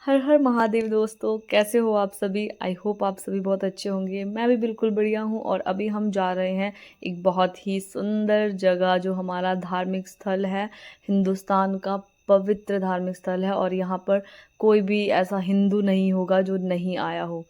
हर हर महादेव दोस्तों, कैसे हो आप सभी। आई होप आप सभी बहुत अच्छे होंगे। मैं भी बिल्कुल बढ़िया हूँ। और अभी हम जा रहे हैं एक बहुत ही सुंदर जगह, जो हमारा धार्मिक स्थल है, हिंदुस्तान का पवित्र धार्मिक स्थल है। और यहाँ पर कोई भी ऐसा हिंदू नहीं होगा जो नहीं आया हो।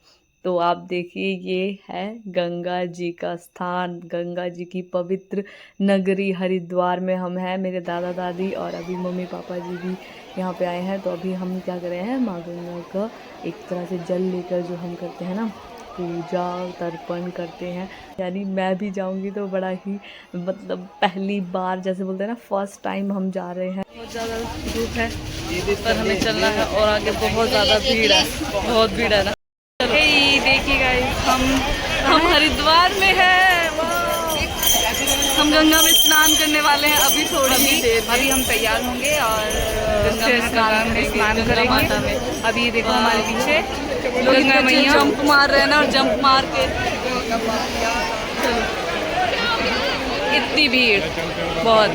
तो आप देखिए, ये है गंगा जी का स्थान, गंगा जी की पवित्र नगरी हरिद्वार में हम हैं। मेरे दादा दादी और अभी मम्मी पापा जी भी यहाँ पे आए हैं। तो अभी हम क्या कर रहे हैं, माँ गंगा का एक तरह से जल लेकर, जो हम करते हैं ना, पूजा तर्पण करते हैं। यानी मैं भी जाऊंगी तो बड़ा ही मतलब पहली बार, जैसे बोलते हैं ना, फर्स्ट टाइम हम जा रहे हैं। बहुत ज़्यादा धूप है पर हमें चलना है, और आगे बहुत ज़्यादा भीड़ है, बहुत भीड़ है ना। हे देखिए गाइस, हम हरिद्वार में हैं। हम गंगा में स्नान करने वाले हैं अभी थोड़ी ही देर में। अभी हम तैयार होंगे और गंगा में स्नान गंगा माता करेंगे। में। अभी देखो हमारे पीछे लोग गंगा इतने अच्छे मैया। जंप मार रहे हैं ना, और जंप मार के इतनी भीड़ बहुत।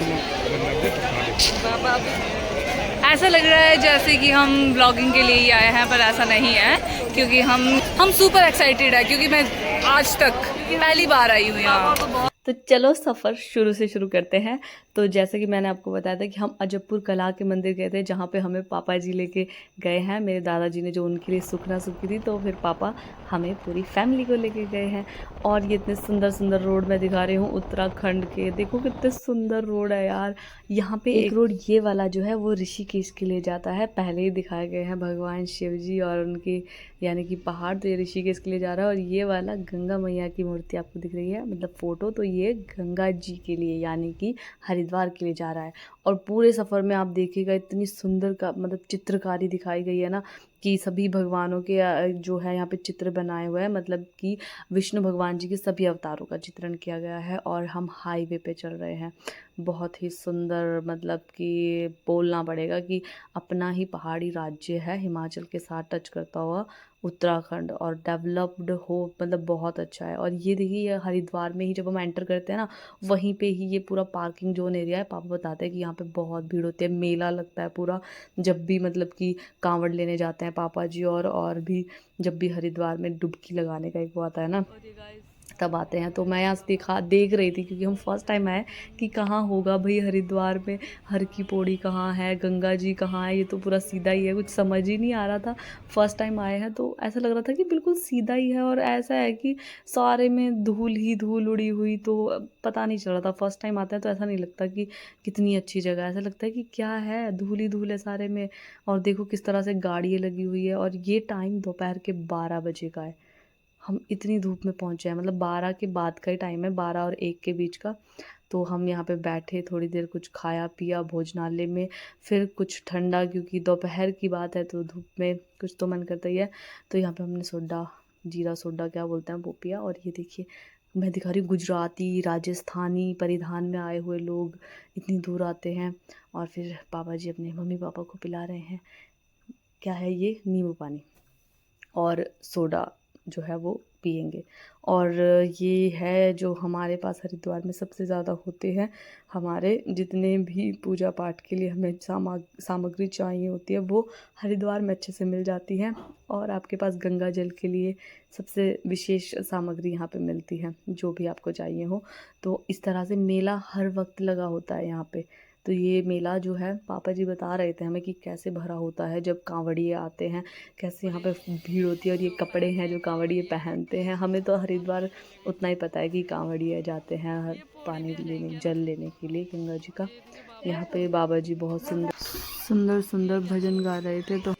ऐसा लग रहा है जैसे कि हम ब्लॉगिंग के लिए ही आए हैं, पर ऐसा नहीं है, क्योंकि हम सुपर एक्साइटेड है, क्योंकि मैं आज तक पहली बार आई हूँ यहाँ। तो चलो सफ़र शुरू से शुरू करते हैं। तो जैसे कि मैंने आपको बताया था कि हम अजबपुर कला के मंदिर गए थे, जहाँ पे हमें पापा जी लेके गए हैं। मेरे दादाजी ने जो उनके लिए सुखना सुखी थी, तो फिर पापा हमें पूरी फैमिली को लेके गए हैं। और ये इतने सुंदर सुंदर रोड मैं दिखा रही हूँ उत्तराखंड के। देखो कितने सुंदर रोड है यार। यहाँ पे एक रोड ये वाला जो है वो ऋषिकेश के लिए जाता है। पहले ही दिखाए गए हैं भगवान शिव जी और उनके यानी कि पहाड़, तो ये ऋषिकेश के लिए जा रहा है। और ये वाला गंगा मैया की मूर्ति आपको दिख रही है, मतलब फ़ोटो, तो ये गंगा जी के लिए यानी कि हरिद्वार के लिए जा रहा है। और पूरे सफ़र में आप देखिएगा, इतनी सुंदर का मतलब चित्रकारी दिखाई गई है ना, कि सभी भगवानों के जो है यहाँ पे चित्र बनाए हुए हैं। मतलब कि विष्णु भगवान जी के सभी अवतारों का चित्रण किया गया है। और हम हाईवे पे चल रहे हैं, बहुत ही सुंदर। मतलब कि बोलना पड़ेगा कि अपना ही पहाड़ी राज्य है, हिमाचल के साथ टच करता हुआ उत्तराखंड, और डेवलप्ड हो, मतलब बहुत अच्छा है। और ये देखिए, ये हरिद्वार में ही जब हम एंटर करते हैं ना, वहीं पे ही ये पूरा पार्किंग जोन एरिया है। पापा बताते हैं कि यहाँ पे बहुत भीड़ होती है, मेला लगता है पूरा। जब भी मतलब कि कांवड़ लेने जाते हैं पापा जी, और भी जब भी हरिद्वार में डुबकी लगाने का एक वो आता है ना, तब आते हैं। तो मैं यहाँ से देख रही थी, क्योंकि हम फर्स्ट टाइम आए, कि कहाँ होगा भाई हरिद्वार में, हर की पौड़ी कहाँ है, गंगा जी कहाँ है। ये तो पूरा सीधा ही है, कुछ समझ ही नहीं आ रहा था। फर्स्ट टाइम आए हैं तो ऐसा लग रहा था कि बिल्कुल सीधा ही है, और ऐसा है कि सारे में धूल ही धूल उड़ी हुई, तो पता नहीं चल रहा था। फर्स्ट टाइम आते हैं तो ऐसा नहीं लगता कि कितनी अच्छी जगह है, ऐसा लगता है कि क्या है, धूल ही धूल है सारे में। और देखो किस तरह से गाड़ियाँ लगी हुई है। और ये टाइम दोपहर के 12 बजे का है। हम इतनी धूप में पहुंचे हैं, मतलब 12 के बाद का ही टाइम है, 12 और 1 के बीच का। तो हम यहाँ पे बैठे थोड़ी देर, कुछ खाया पिया भोजनालय में, फिर कुछ ठंडा, क्योंकि दोपहर की बात है तो धूप में कुछ तो मन करता ही है। तो यहाँ पे हमने सोडा, जीरा सोडा क्या बोलते हैं, वो पिया। और ये देखिए, मैं दिखा रही हूँ गुजराती राजस्थानी परिधान में आए हुए लोग इतनी दूर आते हैं। और फिर पापा जी अपने मम्मी पापा को पिला रहे हैं, क्या है ये, नींबू पानी और सोडा जो है वो पियेंगे। और ये है जो हमारे पास हरिद्वार में सबसे ज़्यादा होते हैं। हमारे जितने भी पूजा पाठ के लिए हमें सामग्री चाहिए होती है, वो हरिद्वार में अच्छे से मिल जाती है। और आपके पास गंगा जल के लिए सबसे विशेष सामग्री यहाँ पे मिलती है, जो भी आपको चाहिए हो। तो इस तरह से मेला हर वक्त लगा होता है यहाँ पे। तो ये मेला जो है, पापा जी बता रहे थे हमें कि कैसे भरा होता है जब कांवड़िए आते हैं, कैसे यहाँ पे भीड़ होती है। और ये कपड़े हैं जो कांवड़िए पहनते हैं। हमें तो हरिद्वार उतना ही पता है कि कांवड़िए जाते हैं हर पानी लेने, जल लेने के लिए गंगा जी का। यहाँ पे बाबा जी बहुत सुंदर सुंदर सुंदर भजन गा रहे थे। तो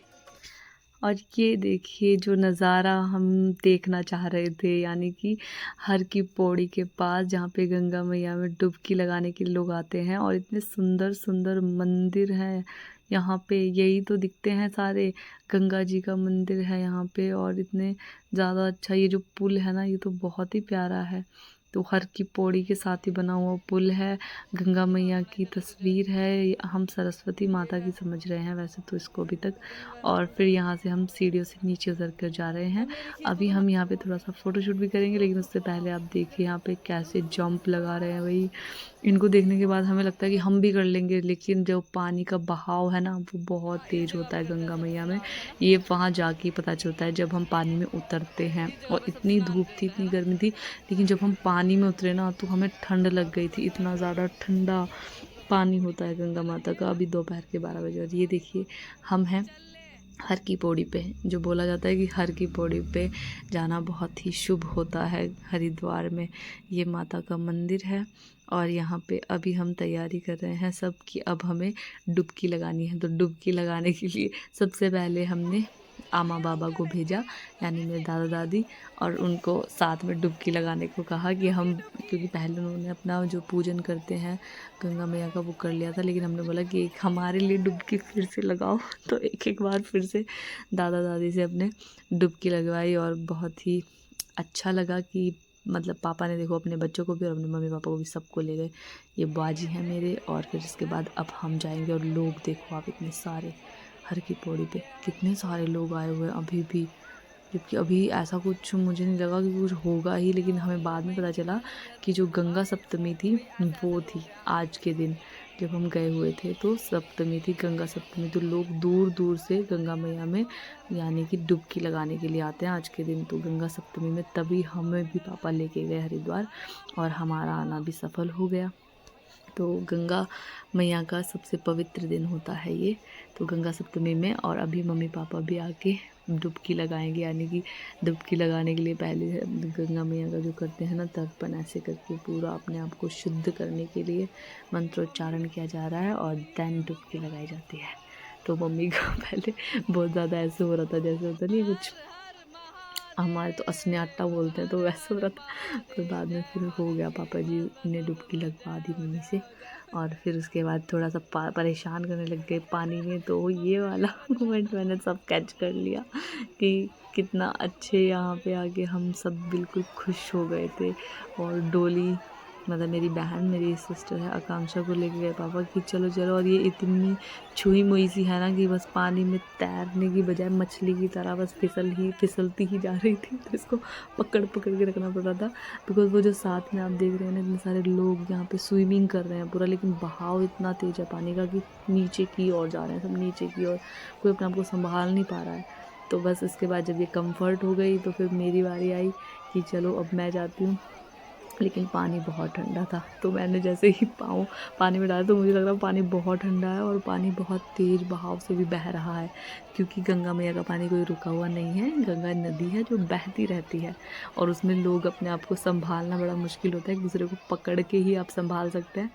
और ये देखिए जो नज़ारा हम देखना चाह रहे थे, यानी कि हर की पौड़ी के पास, जहाँ पे गंगा मैया में डुबकी लगाने के लिए लोग आते हैं। और इतने सुंदर सुंदर मंदिर हैं यहाँ पे, यही तो दिखते हैं सारे। गंगा जी का मंदिर है यहाँ पे, और इतने ज़्यादा अच्छा, ये जो पुल है ना, ये तो बहुत ही प्यारा है। तो हर की पौड़ी के साथ ही बना हुआ पुल है, गंगा मैया की तस्वीर है, हम सरस्वती माता की समझ रहे हैं वैसे तो इसको अभी तक। और फिर यहाँ से हम सीढ़ियों से नीचे उतर कर जा रहे हैं। अभी हम यहाँ पे थोड़ा सा फ़ोटोशूट भी करेंगे, लेकिन उससे पहले आप देखिए यहाँ पे कैसे जंप लगा रहे हैं। वही इनको देखने के बाद हमें लगता है कि हम भी कर लेंगे, लेकिन जो पानी का बहाव है ना वो बहुत तेज़ होता है गंगा मैया में। ये वहाँ जाके पता चलता है जब हम पानी में उतरते हैं। और इतनी धूप थी, इतनी गर्मी थी, लेकिन जब हम पानी में उतरे ना तो हमें ठंड लग गई थी। इतना ज़्यादा ठंडा पानी होता है गंगा माता का। अभी दोपहर के 12 बजे और ये देखिए हम हैं हर की पौड़ी पे। जो बोला जाता है कि हर की पौड़ी पे जाना बहुत ही शुभ होता है हरिद्वार में। ये माता का मंदिर है और यहाँ पे अभी हम तैयारी कर रहे हैं सब कि अब हमें डुबकी लगानी है। तो डुबकी लगाने के लिए सबसे पहले हमने आमा बाबा को भेजा, यानी मेरे दादा दादी, और उनको साथ में डुबकी लगाने को कहा कि हम, क्योंकि पहले उन्होंने अपना जो पूजन करते हैं गंगा मैया का वो कर लिया था, लेकिन हमने बोला कि एक हमारे लिए डुबकी फिर से लगाओ। तो एक एक बार फिर से दादा दादी से अपने डुबकी लगवाई और बहुत ही अच्छा लगा कि मतलब पापा ने देखो अपने बच्चों को भी और अपने मम्मी पापा को भी सबको ले गए। ये बाजी हैं मेरे। और फिर इसके बाद अब हम जाएंगे और लोग देखो आप, इतने सारे हर की पौड़ी पे कितने सारे लोग आए हुए हैं अभी भी, जबकि अभी ऐसा कुछ मुझे नहीं लगा कि कुछ होगा ही, लेकिन हमें बाद में पता चला कि जो गंगा सप्तमी थी वो थी आज के दिन जब हम गए हुए थे। तो सप्तमी थी, गंगा सप्तमी, तो लोग दूर दूर से गंगा मैया में यानी कि डुबकी लगाने के लिए आते हैं आज के दिन। तो गंगा सप्तमी में तभी हमें भी पापा लेके गए हरिद्वार और हमारा आना भी सफल हो गया। तो गंगा मैया का सबसे पवित्र दिन होता है ये, तो गंगा सप्तमी में। और अभी मम्मी पापा भी आके डुबकी लगाएंगे, यानी कि डुबकी लगाने के लिए पहले गंगा मैया का जो करते हैं ना तर्पण, ऐसे करके पूरा अपने आप को शुद्ध करने के लिए मंत्रोच्चारण किया जा रहा है और देन डुबकी लगाई जाती है। तो मम्मी को पहले बहुत ज़्यादा ऐसे हो रहा था, जैसे होता नहीं कुछ, हमारे तो असन्याटा बोलते हैं, तो वैसे हो रहा था। तो बाद में फिर हो गया, पापा जी ने डुबकी लगवा दी मम्मी से। और फिर उसके बाद थोड़ा सा परेशान करने लग गए पानी में। तो ये वाला मोमेंट मैंने सब कैच कर लिया कि कितना अच्छे यहाँ पे आके हम सब बिल्कुल खुश हो गए थे। और डोली मतलब मेरी बहन, मेरी सिस्टर है आकांक्षा, को लेके गए पापा कि चलो चलो। और ये इतनी छुई मुई सी है ना कि बस पानी में तैरने की बजाय मछली की तरह बस फिसलती ही जा रही थी। तो इसको पकड़ के रखना पड़ रहा था, बिकॉज वो जो साथ में आप देख रहे हैं ना इतने सारे लोग यहाँ पे स्विमिंग कर रहे हैं पूरा, लेकिन बहाव इतना तेज है पानी का कि नीचे की ओर जा रहे हैं सब, नीचे की ओर, कोई अपने आप को संभाल नहीं पा रहा है। तो बस इसके बाद जब ये कंफर्ट हो गई तो फिर मेरी बारी आई कि चलो अब मैं जाती हूँ। लेकिन पानी बहुत ठंडा था, तो मैंने जैसे ही पाँव पानी में डाला तो मुझे लग रहा पानी बहुत ठंडा है और पानी बहुत तेज़ बहाव से भी बह रहा है, क्योंकि गंगा मैया का पानी कोई रुका हुआ नहीं है। गंगा नदी है जो बहती रहती है और उसमें लोग अपने आप को संभालना बड़ा मुश्किल होता है, एक दूसरे को पकड़ के ही आप संभाल सकते हैं।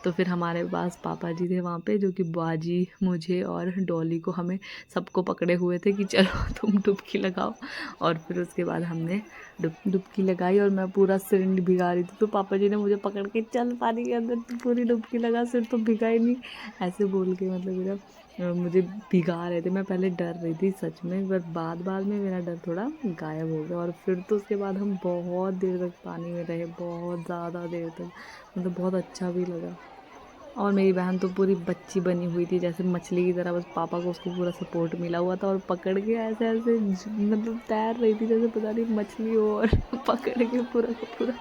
तो फिर हमारे पास पापा जी थे वहाँ पे, जो कि बाजी, मुझे और डॉली को, हमें सबको पकड़े हुए थे कि चलो तुम डुबकी लगाओ। और फिर उसके बाद हमने डुबकी लगाई और मैं पूरा सिर भिगा रही थी, तो पापा जी ने मुझे पकड़ के चल पानी के अंदर, तो पूरी डुबकी लगा, सिर तो भिगा ही नहीं, ऐसे बोल के मतलब मेरा मुझे भिगा रहे थे। मैं पहले डर रही थी सच में, पर बाद में मेरा डर थोड़ा गायब हो गया। और फिर तो उसके बाद हम बहुत देर तक पानी में रहे, बहुत ज़्यादा देर तक, मतलब बहुत अच्छा भी लगा। और मेरी बहन तो पूरी बच्ची बनी हुई थी जैसे मछली की तरह, बस पापा को उसको पूरा सपोर्ट मिला हुआ था और पकड़ के ऐसे ऐसे मतलब तैर रही थी जैसे पता नहीं मछली हो, और पकड़ के पूरा का पूरा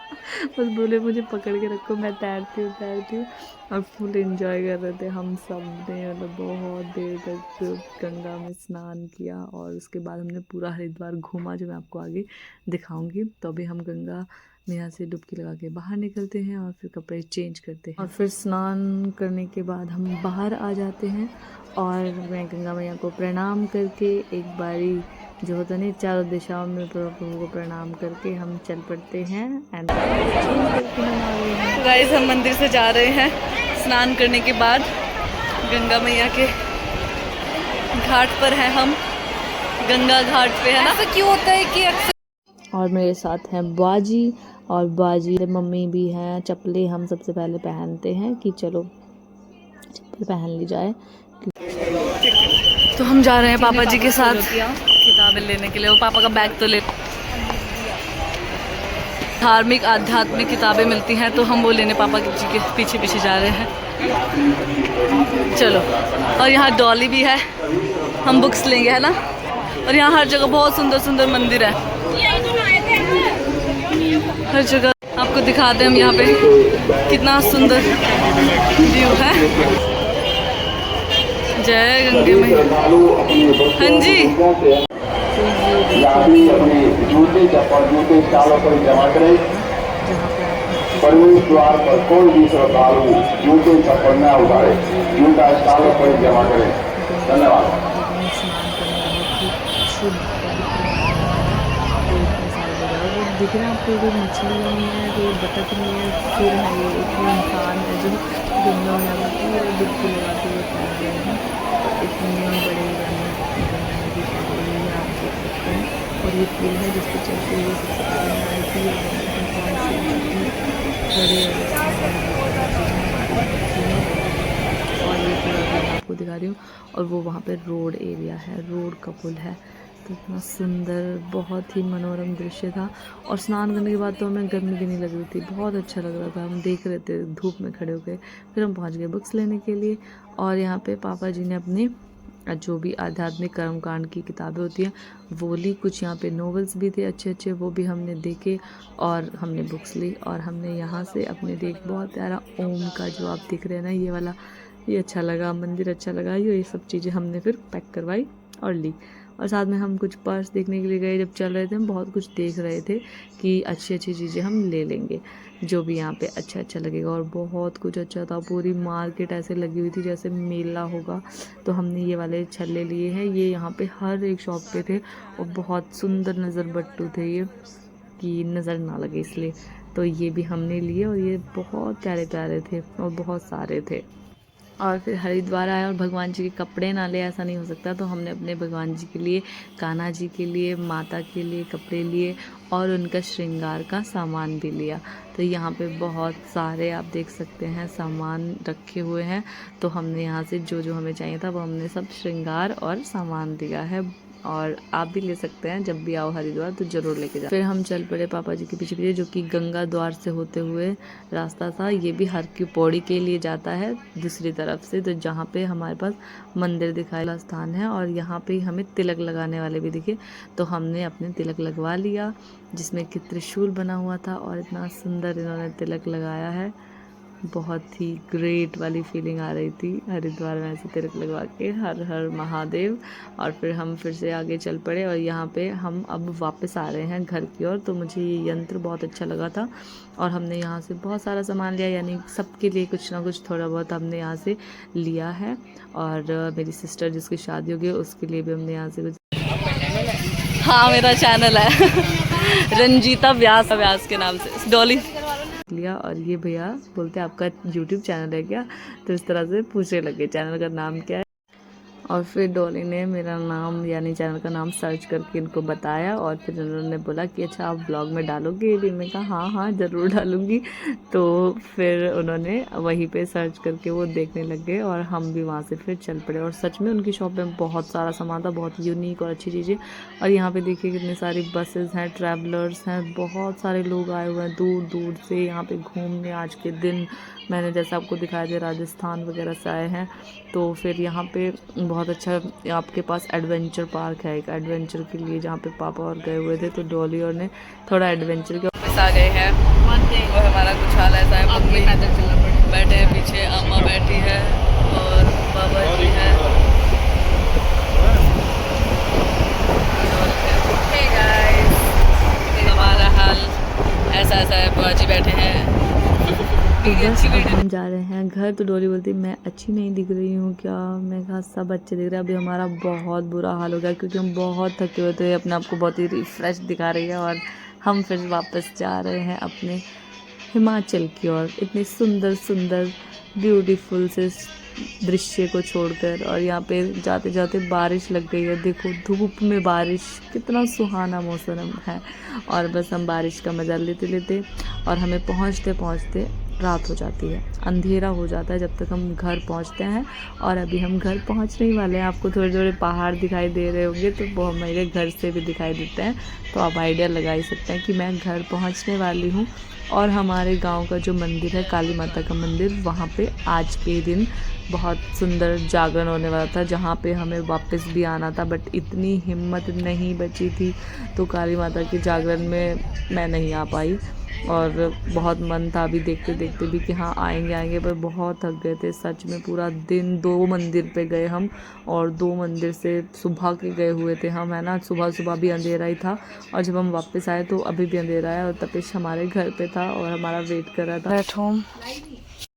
बस बोले मुझे पकड़ के रखो, मैं तैरती हूँ। और फुल एंजॉय कर रहे थे हम सब ने, मतलब बहुत देर तक गंगा में स्नान किया। और उसके बाद हमने पूरा हरिद्वार घूमा, जो मैं आपको आगे दिखाऊंगी। तो अभी हम गंगा मैया से डुबकी लगा के बाहर निकलते हैं और फिर कपड़े चेंज करते हैं और फिर स्नान करने के बाद हम बाहर आ जाते हैं। और मैं गंगा मैया को प्रणाम करके एक बारी जो होता नहीं चारों दिशाओं में प्रभु को प्रणाम करके हम चल पड़ते हैं। एंड गाइस हम मंदिर से जा रहे हैं स्नान करने के बाद, गंगा मैया के घाट पर हैं हम, गंगा घाट पे है ना। ऐसा क्यों होता है कि अक्सर। और मेरे साथ हैं बाजी, और बाजी मम्मी भी हैं। चप्पलें हम सबसे पहले पहनते हैं कि चलो चप्पल पहन ली जाए। तो हम जा रहे हैं पापा जी के साथ किताबें लेने के लिए, वो पापा का बैग तो ले। धार्मिक आध्यात्मिक किताबें मिलती हैं, तो हम वो लेने पापा जी के पीछे पीछे जा रहे हैं। चलो, और यहाँ डॉली भी है, हम बुक्स लेंगे, है ना। और यहाँ हर जगह बहुत सुंदर सुंदर मंदिर है, हर जगह आपको दिखाते हैं हम यहाँ पे कितना सुंदर व्यू है। जय गंगे मैया। हाँ जी, अपने जूते स्टॉलों पर जमा करें। प्रवेश द्वार पर कोई भी श्रद्धालु जूते चप्पल न उतारे, जूता स्टॉलों पर जमा करें। धन्यवाद। दिख रहा है आपको, कोई मछली नहीं है, कोई बतख नहीं है, फिर है ये एक इंसान है जो गंगा मैया में पूरे डुबकी लगाते हुए तैर रहे हैं। इतने बड़े नदी का पुल है, आप देख सकते हैं। और ये पुल है जिसके चलते हुए सबसे पहले हमारे बड़े और ये पूरा मैं आपको दिखा रही हूँ। और वो वहाँ पे रोड एरिया है, रोड का पुल है। तो इतना सुंदर, बहुत ही मनोरम दृश्य था। और स्नान करने के बाद तो हमें गर्मी भी नहीं लग रही थी, बहुत अच्छा लग रहा था। हम देख रहे थे धूप में खड़े हो गए। फिर हम पहुंच गए बुक्स लेने के लिए। और यहाँ पे पापा जी ने अपने जो भी आध्यात्मिक कर्मकांड की किताबें होती हैं वो ली। कुछ यहाँ पे नॉवेल्स भी थे अच्छे अच्छे, वो भी हमने देखे और हमने बुक्स ली। और हमने यहाँ से अपने देख बहुत प्यारा ओम का जो आप दिख रहे हैं ना, ये वाला, ये अच्छा लगा, मंदिर अच्छा लगा, ये सब चीज़ें हमने फिर पैक करवाई और ली। और साथ में हम कुछ पर्स देखने के लिए गए। जब चल रहे थे हम बहुत कुछ देख रहे थे कि अच्छी अच्छी चीज़ें हम ले लेंगे, जो भी यहाँ पे अच्छा अच्छा लगेगा। और बहुत कुछ अच्छा था, पूरी मार्केट ऐसे लगी हुई थी जैसे मेला होगा। तो हमने ये वाले छल्ले लिए हैं, ये यहाँ पे हर एक शॉप पे थे और बहुत सुंदर नज़र बट्टू थे ये, कि नज़र ना लगे इसलिए। तो ये भी हमने लिए और ये बहुत प्यारे प्यारे थे और बहुत सारे थे। और फिर हरिद्वार आए और भगवान जी के कपड़े ना ले, ऐसा नहीं हो सकता। तो हमने अपने भगवान जी के लिए, कान्हा जी के लिए, माता के लिए कपड़े लिए और उनका श्रृंगार का सामान भी लिया। तो यहाँ पे बहुत सारे आप देख सकते हैं सामान रखे हुए हैं। तो हमने यहाँ से जो जो हमें चाहिए था वो हमने सब श्रृंगार और सामान लिया है। और आप भी ले सकते हैं, जब भी आओ हरिद्वार तो ज़रूर लेके जाओ। फिर हम चल पड़े पापा जी के पीछे पीछे, जो कि गंगा द्वार से होते हुए रास्ता था। ये भी हर की पौड़ी के लिए जाता है दूसरी तरफ से। तो जहाँ पे हमारे पास मंदिर दिखाया स्थान है और यहाँ पे हमें तिलक लगाने वाले भी दिखे, तो हमने अपने तिलक लगवा लिया, जिसमें कि त्रिशूल बना हुआ था। और इतना सुंदर इन्होंने तिलक लगाया है, बहुत ही ग्रेट वाली फीलिंग आ रही थी हरिद्वार में ऐसे तिलक लगवा के। हर हर महादेव। और फिर हम फिर से आगे चल पड़े और यहाँ पे हम अब वापस आ रहे हैं घर की ओर। तो मुझे ये यंत्र बहुत अच्छा लगा था और हमने यहाँ से बहुत सारा सामान लिया, यानी सबके लिए कुछ ना कुछ थोड़ा बहुत हमने यहाँ से लिया है। और मेरी सिस्टर जिसकी शादी होगी उसके लिए भी हमने यहाँ से कुछ, हाँ मेरा चैनल है रंजीता व्यास के नाम से, डॉली लिया। और ये भैया बोलते आपका YouTube चैनल है क्या, तो इस तरह से पूछने लगे चैनल का नाम क्या है। और फिर डॉली ने मेरा नाम यानी चैनल का नाम सर्च करके इनको बताया और फिर उन्होंने बोला कि अच्छा आप ब्लॉग में डालोगे, भी मैं कहा हाँ हाँ ज़रूर डालूँगी। तो फिर उन्होंने वहीं पे सर्च करके वो देखने लग गए और हम भी वहाँ से फिर चल पड़े। और सच में उनकी शॉप में बहुत सारा सामान था, बहुत यूनिक और अच्छी चीज़ें। और यहाँ पे देखिए कितनी सारी बसेस हैं, ट्रैवलर्स हैं, बहुत सारे लोग आए हुए हैं दूर दूर से यहाँ पे घूमने। आज के दिन मैंने जैसा आपको दिखाया था राजस्थान वगैरह से आए हैं। तो फिर यहाँ पे बहुत अच्छा आपके पास एडवेंचर पार्क है, एक एडवेंचर के लिए जहाँ पे पापा और गए हुए थे। तो डॉली और ने थोड़ा एडवेंचर के वापस आ गए हैं और हमारा कुछ हाल ऐसा है, मम्मी बैठे हैं पीछे, अम्मा बैठी है और बाबा जी है। हे गाइस, हमारा हाल ऐसा है, बाबा जी बैठे हैं। तो बस अब हम जा रहे हैं घर। तो डोली बोलती मैं अच्छी नहीं दिख रही हूँ क्या, मैं कहा सब अच्छे दिख रहे हैं। अभी हमारा बहुत बुरा हाल हो गया क्योंकि हम बहुत थके हुए थे, अपने आप को बहुत ही रिफ्रेश दिखा रही है। और हम फिर वापस जा रहे हैं अपने हिमाचल की ओर, इतने सुंदर सुंदर ब्यूटीफुल से दृश्य को छोड़कर। और यहाँ पे जाते जाते बारिश लग गई है, देखो धूप में बारिश, कितना सुहाना मौसम है। और बस हम बारिश का मज़ा लेते लेते और हमें पहुँचते पहुँचते रात हो जाती है, अंधेरा हो जाता है जब तक हम घर पहुंचते हैं। और अभी हम घर पहुंचने ही वाले हैं। आपको थोड़े थोड़े पहाड़ दिखाई दे रहे होंगे, तो वो मेरे घर से भी दिखाई देते हैं, तो आप आइडिया लगा ही सकते हैं कि मैं घर पहुंचने वाली हूँ। और हमारे गांव का जो मंदिर है, काली माता का मंदिर, वहाँ पे आज के दिन बहुत सुंदर जागरण होने वाला था, जहाँ पे हमें वापस भी आना था, बट इतनी हिम्मत नहीं बची थी, तो काली माता के जागरण में मैं नहीं आ पाई। और बहुत मन था अभी देखते देखते भी कि हाँ आएंगे, पर बहुत थक गए थे सच में। पूरा दिन 2 मंदिर पे गए हम, और 2 मंदिर से सुबह के गए हुए थे हम, है ना। सुबह भी अंधेरा ही था, और जब हम वापस आए तो अभी भी अंधेरा है। और तपिश हमारे घर पे था और हमारा वेट कर रहा था। At home